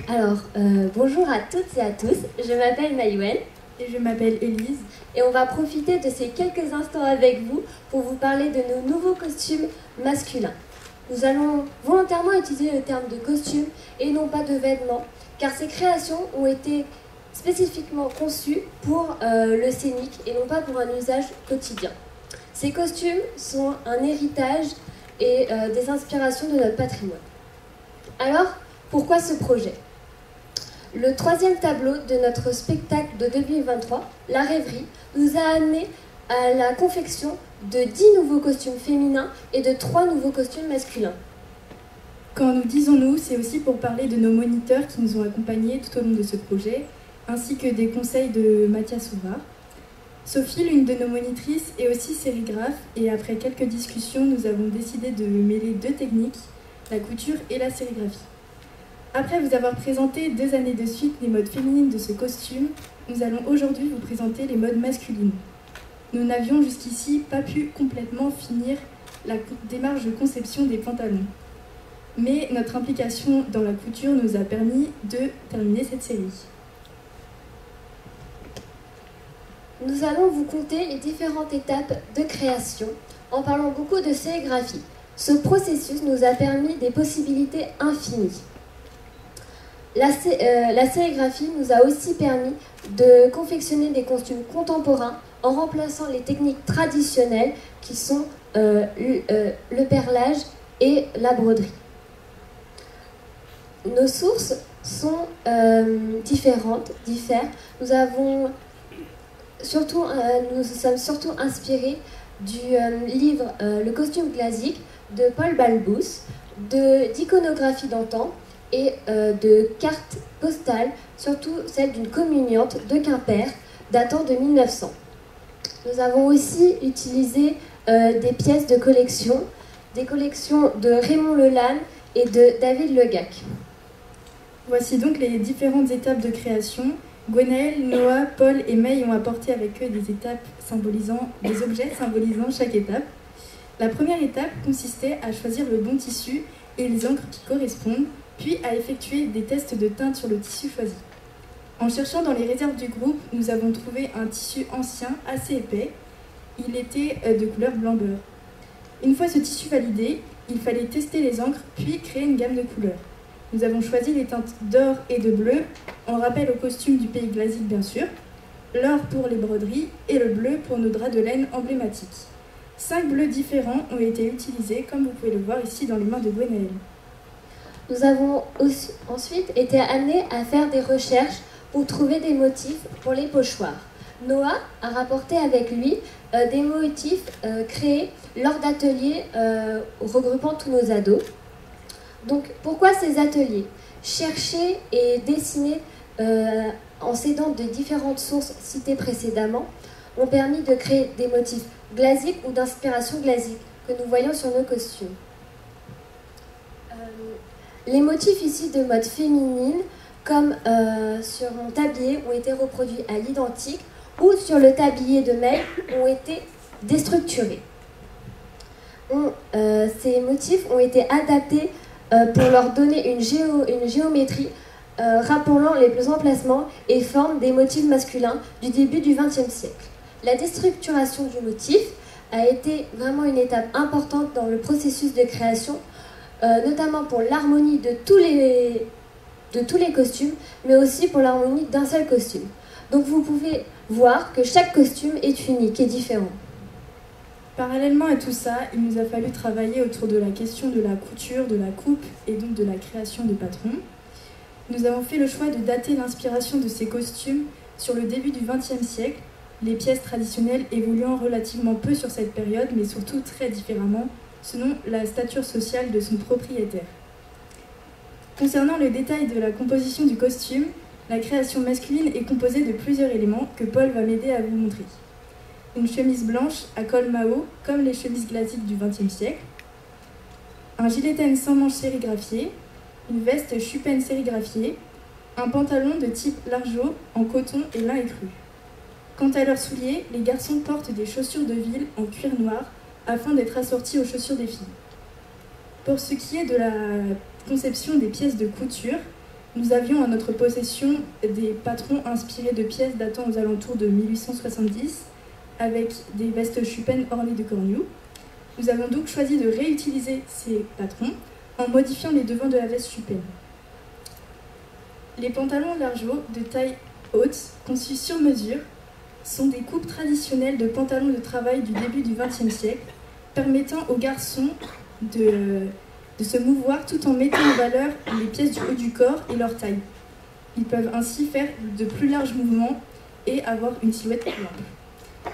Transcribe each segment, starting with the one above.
Alors, bonjour à toutes et à tous, je m'appelle Maïwen. Et je m'appelle Élise. Et on va profiter de ces quelques instants avec vous pour vous parler de nos nouveaux costumes masculins. Nous allons volontairement utiliser le terme de costume et non pas de vêtements, car ces créations ont été spécifiquement conçues pour le scénique et non pas pour un usage quotidien. Ces costumes sont un héritage et des inspirations de notre patrimoine. Alors, pourquoi ce projet ? Le troisième tableau de notre spectacle de 2023, La Rêverie, nous a amené à la confection de 10 nouveaux costumes féminins et de 3 nouveaux costumes masculins. Quand nous disons nous, c'est aussi pour parler de nos moniteurs qui nous ont accompagnés tout au long de ce projet, ainsi que des conseils de Mathias Souvard. Sophie, l'une de nos monitrices, est aussi sérigraphe et après quelques discussions, nous avons décidé de mêler deux techniques, la couture et la sérigraphie. Après vous avoir présenté 2 années de suite les modes féminines de ce costume, nous allons aujourd'hui vous présenter les modes masculines. Nous n'avions jusqu'ici pas pu complètement finir la démarche de conception des pantalons. Mais notre implication dans la couture nous a permis de terminer cette série. Nous allons vous conter les différentes étapes de création en parlant beaucoup de sérigraphie. Ce processus nous a permis des possibilités infinies. La sérigraphie nous a aussi permis de confectionner des costumes contemporains en remplaçant les techniques traditionnelles qui sont le perlage et la broderie. Nos sources sont diffèrent. Nous sommes surtout inspirés du livre Le costume classique de Paul Balbous, d'iconographie d'antan et de cartes postales, surtout celle d'une communiante de Quimper datant de 1900. Nous avons aussi utilisé des pièces de collection, des collections de Raymond Lelanne et de David Legac. Voici donc les différentes étapes de création. Gwenaëlle, Noah, Paul et May ont apporté avec eux des objets symbolisant chaque étape. La première étape consistait à choisir le bon tissu et les encres qui correspondent, puis à effectuer des tests de teinte sur le tissu choisi. En cherchant dans les réserves du groupe, nous avons trouvé un tissu ancien assez épais. Il était de couleur blanc-beurre. Une fois ce tissu validé, il fallait tester les encres, puis créer une gamme de couleurs. Nous avons choisi les teintes d'or et de bleu, en rappel au costume du pays Glazik bien sûr, l'or pour les broderies et le bleu pour nos draps de laine emblématiques. 5 bleus différents ont été utilisés, comme vous pouvez le voir ici dans les mains de Gwenaëlle. Nous avons ensuite été amenés à faire des recherches pour trouver des motifs pour les pochoirs. Noah a rapporté avec lui des motifs créés lors d'ateliers regroupant tous nos ados. Donc pourquoi ces ateliers ? Chercher et dessiner en s'aidant de différentes sources citées précédemment ont permis de créer des motifs glaziques ou d'inspiration glazique que nous voyons sur nos costumes. Les motifs issus de mode féminine, comme sur mon tablier, ont été reproduits à l'identique ou sur le tablier de May ont été déstructurés. Ces motifs ont été adaptés pour leur donner une géométrie rappelant les emplacements et formes des motifs masculins du début du XXe siècle. La déstructuration du motif a été vraiment une étape importante dans le processus de création, notamment pour l'harmonie de tous les costumes, mais aussi pour l'harmonie d'un seul costume. Donc vous pouvez voir que chaque costume est unique et différent. Parallèlement à tout ça, il nous a fallu travailler autour de la question de la couture, de la coupe et donc de la création de patrons. Nous avons fait le choix de dater l'inspiration de ces costumes sur le début du XXe siècle, les pièces traditionnelles évoluant relativement peu sur cette période, mais surtout très différemment, selon la stature sociale de son propriétaire. Concernant le détail de la composition du costume, la création masculine est composée de plusieurs éléments que Paul va m'aider à vous montrer. Une chemise blanche à col Mao, comme les chemises glaziques du XXe siècle, un gilet laine sans manches sérigraphiées, une veste chupène sérigraphiée, un pantalon de type largeau en coton et lin écru. Quant à leurs souliers, les garçons portent des chaussures de ville en cuir noir afin d'être assortis aux chaussures des filles. Pour ce qui est de la conception des pièces de couture, Nous avions en notre possession des patrons inspirés de pièces datant aux alentours de 1870, avec des vestes chupines ornées de cornoues. Nous avons donc choisi de réutiliser ces patrons en modifiant les devants de la veste chupine. Les pantalons largeaux de taille haute, conçus sur mesure, sont des coupes traditionnelles de pantalons de travail du début du XXe siècle, permettant aux garçons de se mouvoir tout en mettant en valeur les pièces du haut du corps et leur taille. Ils peuvent ainsi faire de plus larges mouvements et avoir une silhouette plus ample.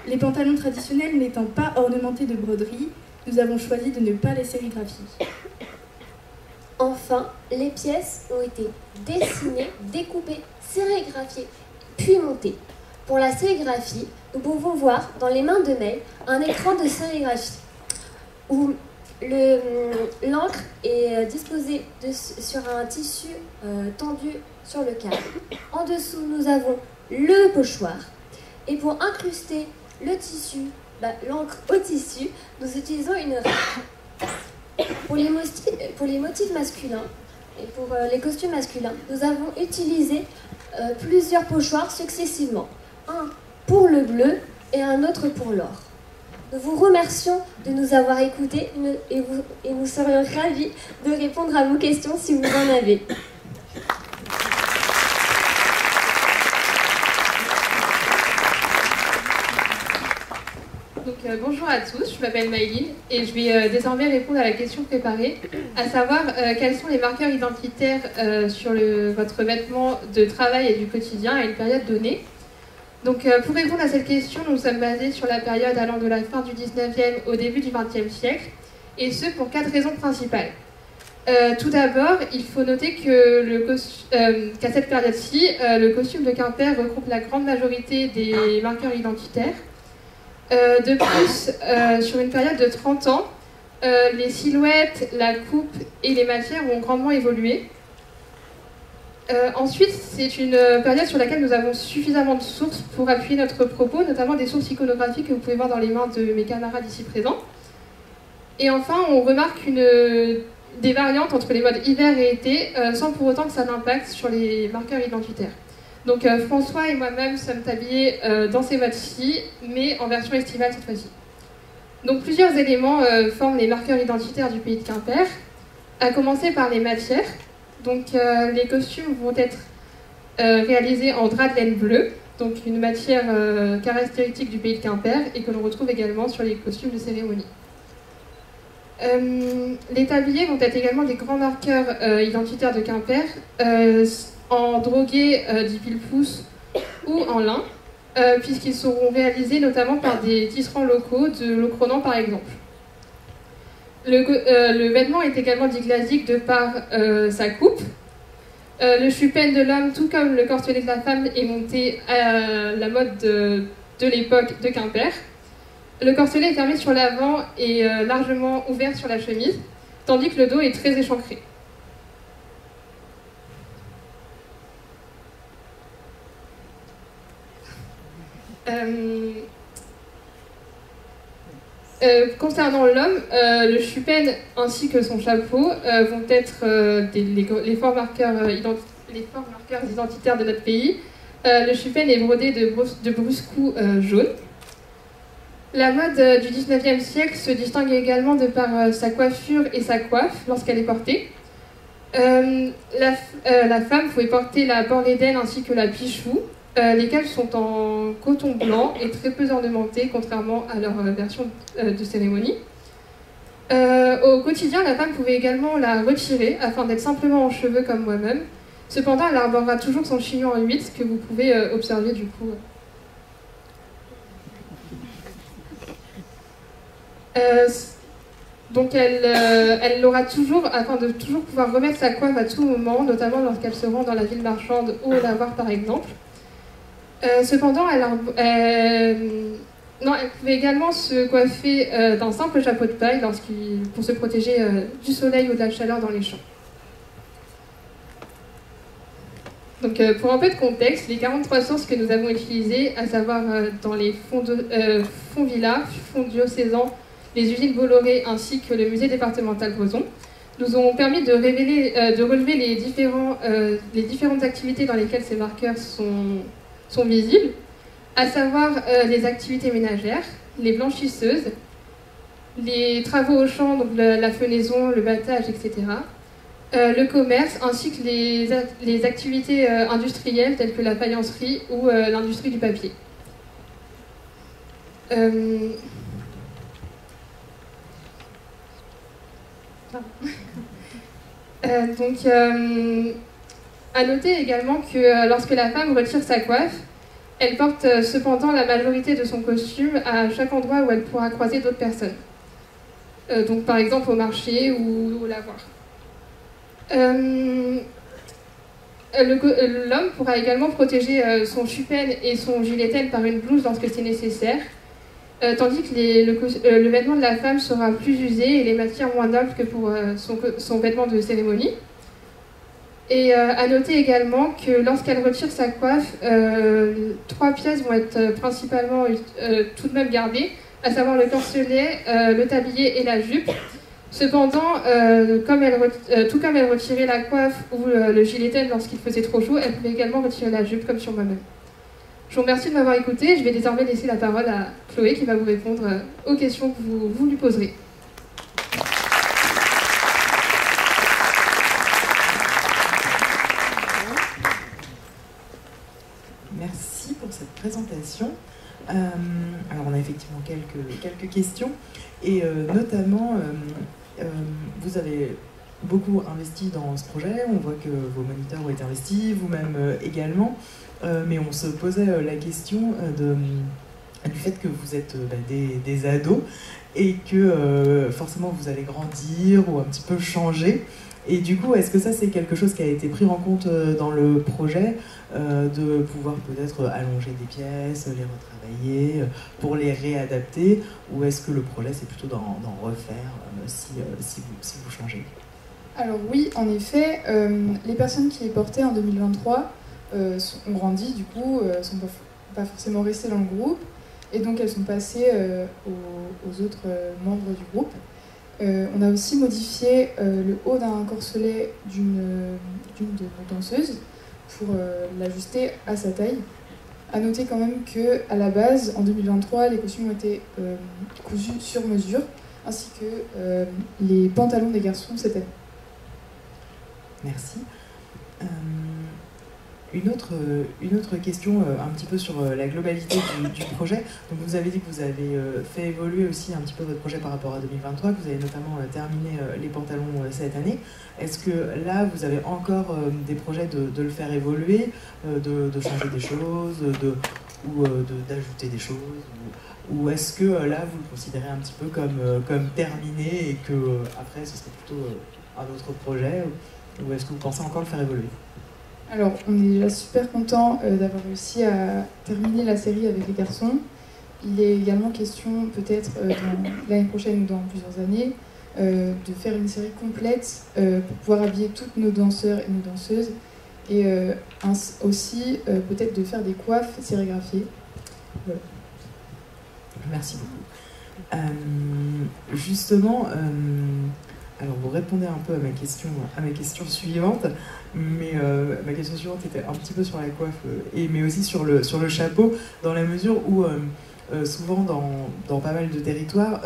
Les pantalons traditionnels n'étant pas ornementés de broderies, nous avons choisi de ne pas les sérigraphier. Enfin, les pièces ont été dessinées, découpées, sérigraphiées, puis montées. Pour la sérigraphie, nous pouvons voir dans les mains de May un écran de sérigraphie où l'encre est disposée sur un tissu tendu sur le cadre. En dessous, nous avons le pochoir. Et pour incruster le tissu, l'encre au tissu, nous utilisons une règle. Pour les motifs masculins et pour les costumes masculins, nous avons utilisé plusieurs pochoirs successivement. Un pour le bleu et un autre pour l'or. Nous vous remercions de nous avoir écoutés et nous serions ravis de répondre à vos questions si vous en avez. Donc, bonjour à tous, je m'appelle Maëline et je vais désormais répondre à la question préparée, à savoir quels sont les marqueurs identitaires sur votre vêtement de travail et du quotidien à une période donnée. Donc, pour répondre à cette question, nous sommes basés sur la période allant de la fin du 19e au début du 20e siècle, et ce pour 4 raisons principales. Tout d'abord, il faut noter qu'à cette période-ci, le costume de Quimper regroupe la grande majorité des marqueurs identitaires. De plus, sur une période de 30 ans, les silhouettes, la coupe et les matières ont grandement évolué. Ensuite, c'est une période sur laquelle nous avons suffisamment de sources pour appuyer notre propos, notamment des sources iconographiques que vous pouvez voir dans les mains de mes camarades ici présents. Et enfin, on remarque des variantes entre les modes hiver et été, sans pour autant que ça n'impacte sur les marqueurs identitaires. Donc François et moi-même sommes habillés dans ces modes-ci, mais en version estivale cette fois-ci. Donc plusieurs éléments forment les marqueurs identitaires du pays de Quimper, à commencer par les matières. Donc les costumes vont être réalisés en drap de laine bleue, donc une matière caractéristique du pays de Quimper et que l'on retrouve également sur les costumes de cérémonie. Les tabliers vont être également des grands marqueurs identitaires de Quimper, en droguet dit pile-pouce ou en lin, puisqu'ils seront réalisés notamment par des tisserands locaux de Locronan par exemple. Le vêtement est également dit classique de par sa coupe. Le chupin de l'homme, tout comme le corselet de la femme, est monté à la mode de l'époque de Quimper. Le corselet est fermé sur l'avant et largement ouvert sur la chemise, tandis que le dos est très échancré. Concernant l'homme, le chupin ainsi que son chapeau vont être les forts marqueurs identitaires de notre pays. Le chupin est brodé de bruscous jaunes. La mode du 19e siècle se distingue également de par sa coiffure et sa coiffe lorsqu'elle est portée. La femme pouvait porter la borlédaine ainsi que la pichou, lesquelles sont en coton blanc et très peu ornementées, contrairement à leur version de cérémonie. Au quotidien, la femme pouvait également la retirer afin d'être simplement en cheveux comme moi-même. Cependant, elle arborera toujours son chignon en 8 que vous pouvez observer du coup. Donc elle l'aura toujours afin de toujours pouvoir remettre sa coiffe à tout moment, notamment lorsqu'elle se rend dans la ville marchande ou au lavoir par exemple. Cependant, elle pouvait également se coiffer d'un simple chapeau de paille pour se protéger du soleil ou de la chaleur dans les champs. Donc, pour un peu de contexte, les 43 sources que nous avons utilisées, à savoir dans les fonds Villa, fonds diocésains, les usines Bolloré ainsi que le musée départemental breton, nous ont permis de relever les différentes activités dans lesquelles ces marqueurs sont visibles, à savoir les activités ménagères, les blanchisseuses, les travaux au champ, donc la fenaison, le battage, etc., le commerce, ainsi que les activités industrielles telles que la faïencerie ou l'industrie du papier. À noter également que lorsque la femme retire sa coiffe, elle porte cependant la majorité de son costume à chaque endroit où elle pourra croiser d'autres personnes. Donc par exemple au marché ou au lavoir. L'homme pourra également protéger son chupène et son gilet-aile par une blouse lorsque c'est nécessaire, tandis que le vêtement de la femme sera plus usé et les matières moins nobles que pour son vêtement de cérémonie. Et à noter également que lorsqu'elle retire sa coiffe, 3 pièces vont être principalement tout de même gardées, à savoir le corselet, le tablier et la jupe. Cependant, tout comme elle retirait la coiffe ou le gilet-aile lorsqu'il faisait trop chaud, elle pouvait également retirer la jupe comme sur moi-même. Je vous remercie de m'avoir écouté. Je vais désormais laisser la parole à Chloé qui va vous répondre aux questions que vous lui poserez. Merci pour cette présentation. Alors on a effectivement quelques questions et notamment vous avez beaucoup investi dans ce projet, on voit que vos moniteurs ont été investis, vous-même également, mais on se posait la question du fait que vous êtes des ados et que forcément vous allez grandir ou un petit peu changer. Et du coup, est-ce que ça c'est quelque chose qui a été pris en compte dans le projet, de pouvoir peut-être allonger des pièces, les retravailler, pour les réadapter, ou est-ce que le projet c'est plutôt d'en refaire si vous changez? Alors oui, en effet, les personnes qui les portaient en 2023 ont grandi, du coup, sont pas forcément restées dans le groupe, et donc elles sont passées aux autres membres du groupe. On a aussi modifié le haut d'un corselet d'une de nos danseuses pour l'ajuster à sa taille. A noter quand même qu'à la base, en 2023, les costumes ont été cousus sur mesure, ainsi que les pantalons des garçons cette année. Merci. Une autre question un petit peu sur la globalité du projet. Donc vous avez dit que vous avez fait évoluer aussi un petit peu votre projet par rapport à 2023, que vous avez notamment terminé les pantalons cette année. Est-ce que là, vous avez encore des projets de le faire évoluer, de changer des choses, ou d'ajouter des choses, ou est-ce que là, vous le considérez un petit peu comme terminé et que après, ce serait plutôt un autre projet, ou est-ce que vous pensez encore le faire évoluer? Alors, on est déjà super content d'avoir réussi à terminer la série avec les garçons. Il est également question, peut-être l'année prochaine ou dans plusieurs années, de faire une série complète pour pouvoir habiller toutes nos danseurs et nos danseuses, et aussi peut-être de faire des coiffes sérigraphiées. Voilà. Merci beaucoup. Justement, alors vous répondez un peu à ma question suivante, mais ma question suivante était un petit peu sur la coiffe, mais aussi sur le chapeau, dans la mesure où souvent dans pas mal de territoires,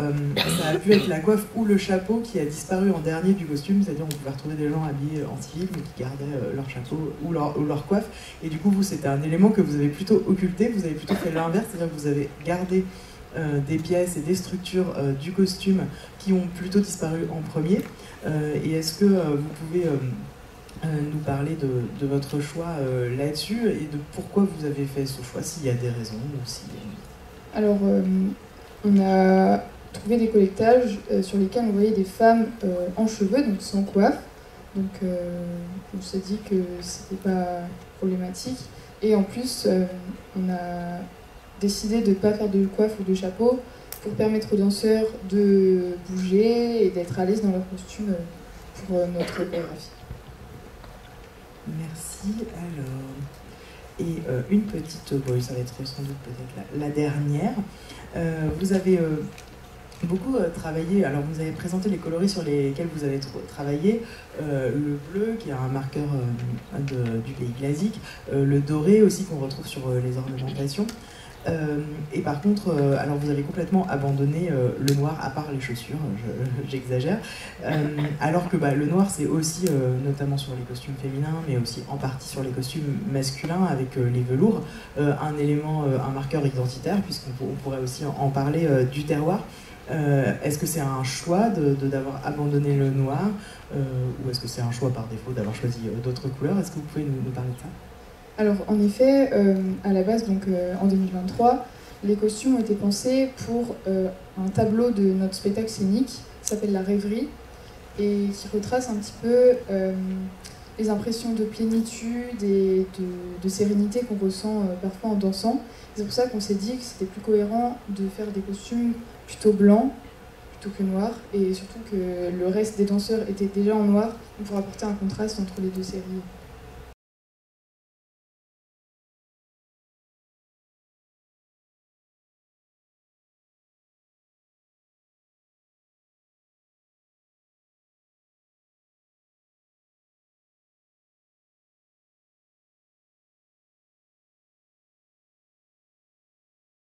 ça a pu être la coiffe ou le chapeau qui a disparu en dernier du costume, c'est-à-dire on pouvait retrouver des gens habillés en civil mais qui gardaient leur chapeau ou leur coiffe, et du coup vous c'était un élément que vous avez plutôt occulté, vous avez plutôt fait l'inverse, c'est-à-dire que vous avez gardé des pièces et des structures du costume qui ont plutôt disparu en premier. Et est-ce que vous pouvez nous parler de votre choix là-dessus et de pourquoi vous avez fait ce choix, s'il y a des raisons ou si... Alors, on a trouvé des collectages sur lesquels on voyait des femmes en cheveux, donc sans coiffe. Donc, on s'est dit que c'était pas problématique. Et en plus, on a décidé de ne pas faire de coiffe ou de chapeau pour permettre aux danseurs de bouger et d'être à l'aise dans leur costume pour notre chorégraphie. Merci. Alors, et une petite, bon, ça va être sans doute peut-être la dernière. Vous avez beaucoup travaillé. Alors, vous avez présenté les coloris sur lesquels vous avez travaillé. Le bleu, qui est un marqueur du pays glazique. Le doré aussi, qu'on retrouve sur les ornementations. Et par contre, alors vous avez complètement abandonné le noir, à part les chaussures, j'exagère. Alors que le noir, c'est aussi, notamment sur les costumes féminins, mais aussi en partie sur les costumes masculins, avec les velours, un élément, un marqueur identitaire, puisqu'on pourrait aussi en parler du terroir. Est-ce que c'est un choix d'avoir abandonné le noir, ou est-ce que c'est un choix par défaut d'avoir choisi d'autres couleurs? Est-ce que vous pouvez nous parler de ça? Alors en effet, à la base, donc en 2023, les costumes ont été pensés pour un tableau de notre spectacle scénique qui s'appelle La Rêverie et qui retrace un petit peu les impressions de plénitude et de sérénité qu'on ressent parfois en dansant. C'est pour ça qu'on s'est dit que c'était plus cohérent de faire des costumes plutôt blancs plutôt que noirs, et surtout que le reste des danseurs étaient déjà en noir pour apporter un contraste entre les deux séries.